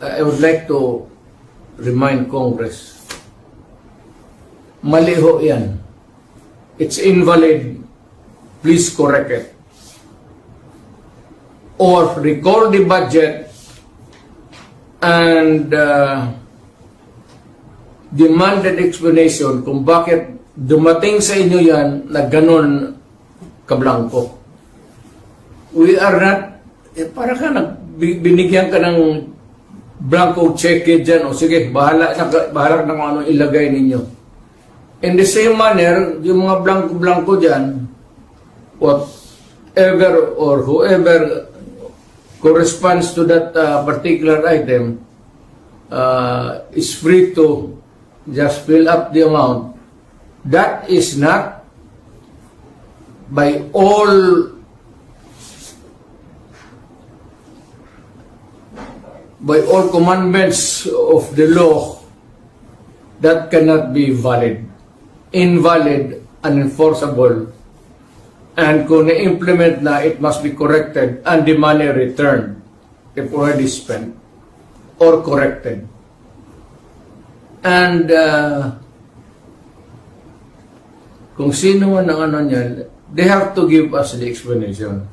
I would like to remind Congress, mali ho yan. It's invalid. Please correct it. Or record the budget and demand an explanation kung bakit dumating sa inyo yan na ganun kablangko. We are not, para ka binigyan ka ng blanco cheque dyan, o sige, bahala na kung ano ilagay ninyo. In the same manner, yung mga blanco-blanco dyan, whatever or whoever corresponds to that particular item is free to just fill up the amount. That is not by all commandments of the law. That cannot be valid, invalid, unenforceable, and kung na-implement na, it must be corrected and the money returned if already spent or corrected. And kung sino man ang ano niya, they have to give us the explanation.